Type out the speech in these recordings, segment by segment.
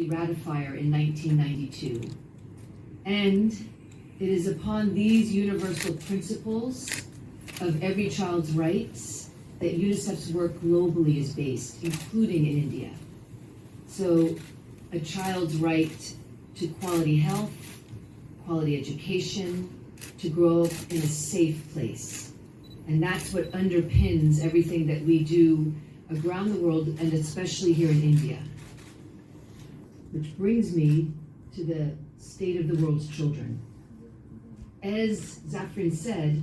ratifier in 1992. And it is upon these universal principles of every child's rights that UNICEF's work globally is based, including in India. So a child's right to quality health, quality education, to grow up in a safe place. And that's what underpins everything that we do around the world, and especially here in India. Which brings me to the state of the world's children. As Zafrin said,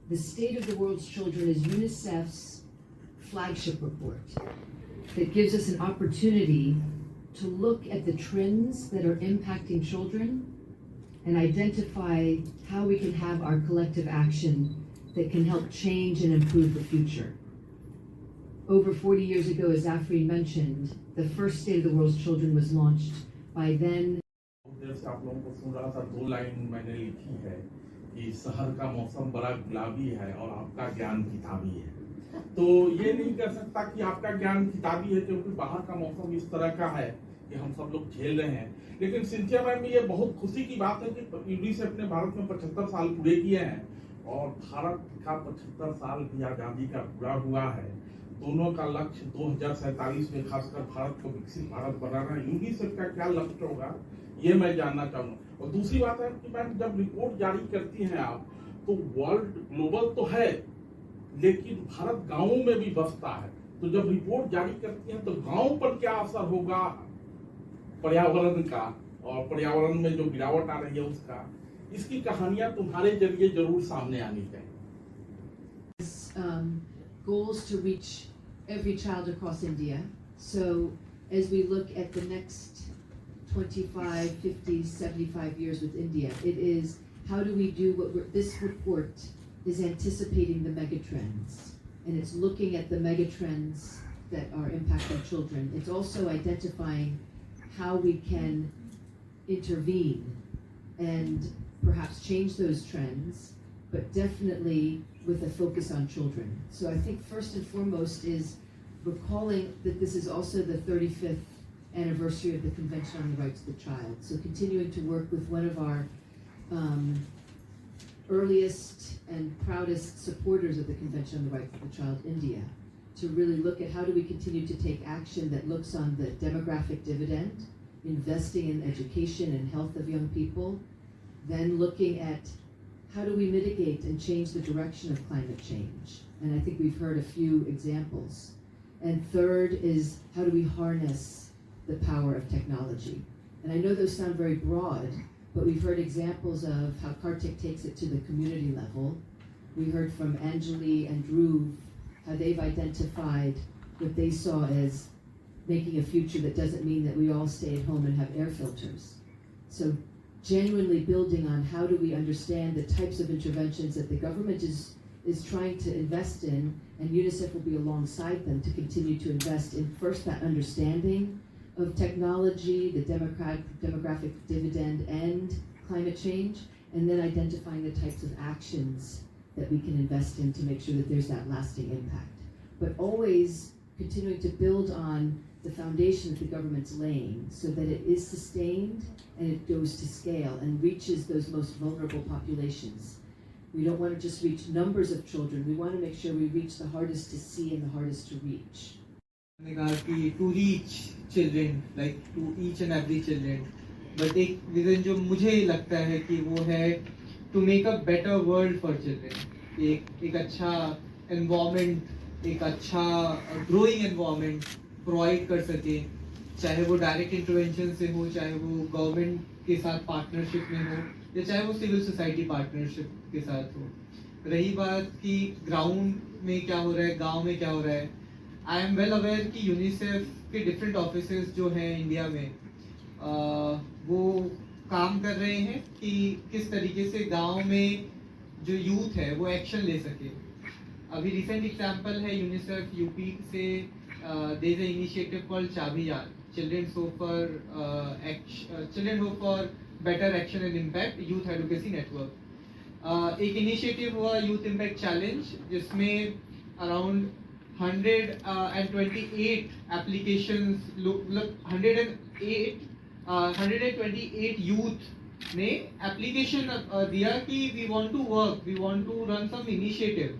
the state of the world's children is UNICEF's flagship report that gives us an opportunity to look at the trends that are impacting children and identify how we can have our collective action that can help change and improve the future. Over 40 years ago, as Zafrin mentioned, the first State of the World's Children was launched by then. देर से आप लोगों को सुन रहा था, 2 line मैंने लिखी है कि शहर का मौसम बड़ा गुलाबी है और आपका ज्ञान किताबी है। तो ये नहीं कर सकता कि आपका ज्ञान किताबी है क्योंकि बाहर का मौसम इस तरह का है कि हम सब लोग झेल रहे हैं। लेकिन सिंथिया मैम, ये बहुत खुशी की बात है कि यूनिसेफ ने भारत में 75 साल पूरे किए हैं और भारत का 75 साल भी आजादी का पूरा हुआ है। दोनों का लक्ष्य 2047 में खासकर भारत को विकसित भारत बनाना। यूनिसेफ का क्या लक्ष्य होगा ये मैं जानना चाहूंगा। और दूसरी बात है कि मैम, जब रिपोर्ट जारी करती हैं आप, तो वर्ल्ड ग्लोबल तो है लेकिन भारत गांवों में भी बसता है। तो जब रिपोर्ट जारी करती हैं तो गांव पर क्या असर होगा पर्यावरण का, और पर्यावरण में जो गिरावट आ रही है उसका, इसकी कहानियां तुम्हारे जरिए जरूर सामने आनी चाहिए। Goals to reach every child across India. So as we look at the next 25, 50, 75 years with India, it is how do we do this report is anticipating the megatrends, and it's looking at the megatrends that are impacting children. It's also identifying how we can intervene and perhaps change those trends, but definitely with a focus on children. So I think first and foremost is recalling that this is also the 35th anniversary of the Convention on the Rights of the Child. So continuing to work with one of our earliest and proudest supporters of the Convention on the Rights of the Child, India, to really look at how do we continue to take action that looks on the demographic dividend, investing in education and health of young people, then looking at how do we mitigate and change the direction of climate change? And I think we've heard a few examples. And third is how do we harness the power of technology? And I know those sound very broad, but we've heard examples of how Kartik takes it to the community level. We heard from Anjali and Dhruv how they've identified what they saw as making a future that doesn't mean that we all stay at home and have air filters. So genuinely building on how do we understand the types of interventions that the government is trying to invest in, and UNICEF will be alongside them to continue to invest in first that understanding of technology, the demographic dividend and climate change, and then identifying the types of actions that we can invest in to make sure that there's that lasting impact. But always continuing to build on the foundation that the government's laying so that it is sustained and it goes to scale and reaches those most vulnerable populations. We don't want to just reach numbers of children, we want to make sure we reach the hardest to see and the hardest to reach. To reach children, like to each and every children. But एक vision जो मुझे लगता है कि वो है to make a better world for children. एक अच्छा environment, एक अच्छा growing environment प्रोवाइड कर सके, चाहे वो डायरेक्ट इंटरवेंशन से हो, चाहे वो गवर्नमेंट के साथ पार्टनरशिप में हो, या चाहे वो सिविल सोसाइटी पार्टनरशिप के साथ हो। रही बात कि ग्राउंड में क्या हो रहा है, गांव में क्या हो रहा है, आई एम वेल अवेयर कि यूनिसेफ के डिफरेंट ऑफिसेज जो हैं इंडिया में वो काम कर रहे हैं कि किस तरीके से गांव में जो यूथ है वो एक्शन ले सके। अभी रिसेंट एग्जांपल है यूनिसेफ यूपी से, there is an initiative called Chabiyaan, Children Hope for Better Action and Impact Youth Advocacy Network. एक इनिशिएटिव हुआ यूथ इम्पैक्ट चैलेंज जिसमें अराउंड 128 एप्लीकेशंस, मतलब 108 128 यूथ ने एप्लीकेशन दिया कि we want to work, we want to run some initiative,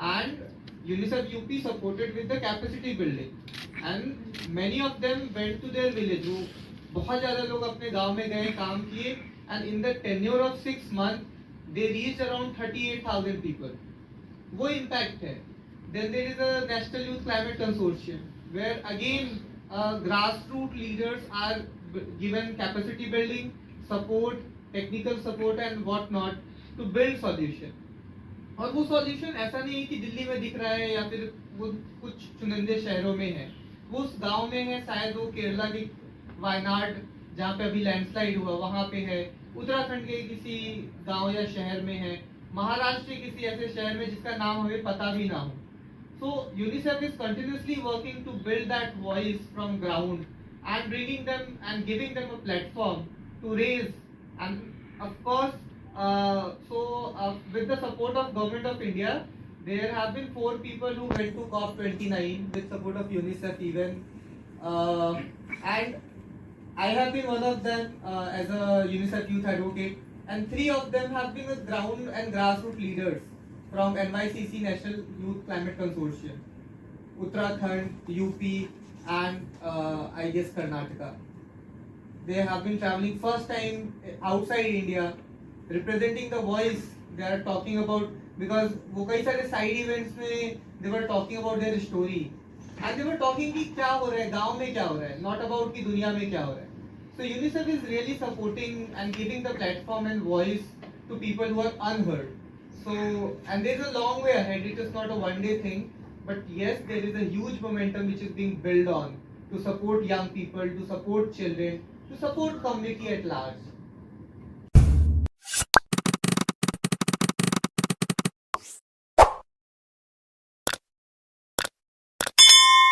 and UNICEF UP supported with the capacity building, and many of them went to their village. वो बहुत ज्यादा लोग अपने गांव में गए, काम किए, and in the tenure of 6 months they reached around 38,000 people. वो इम्पैक्ट है। Then there is a National Youth Climate Consortium, where again grassroots leaders are given capacity building support, technical support and what not to build solution. और वो solution ऐसा नहीं है कि दिल्ली में दिख रहा है या फिर वो कुछ चुनिंदे शहरों में है, वो उस गांव में है, शायद वो केरला के वायनाड जहाँ पे अभी लैंडस्लाइड हुआ वहाँ पे है, उत्तराखंड के किसी गांव या शहर में है, महाराष्ट्र के किसी ऐसे शहर में जिसका नाम हमें पता भी ना हो। So UNICEF is continuously working to build that voice from ground and bringing them and giving them a platform to raise, and of course with the support of Government of India, there have been 4 people who went to COP29 with support of UNICEF even, and I have been one of them as a UNICEF youth advocate, and 3 of them have been the ground and grassroots leaders from NYCC National Youth Climate Consortium, Uttarakhand, UP and I guess Karnataka. They have been traveling first time outside India, representing the voice they are talking about, because वो कई सारे side events में they were talking about their story and they were talking कि क्या हो रहा है गांव में, क्या हो रहा है, not about कि दुनिया में क्या हो रहा है. So UNICEF is really supporting and giving the platform and voice to people who are unheard. So, and there is a long way ahead. It is not a one-day thing, but yes, there is a huge momentum which is being built on to support young people, to support children, to support community at large.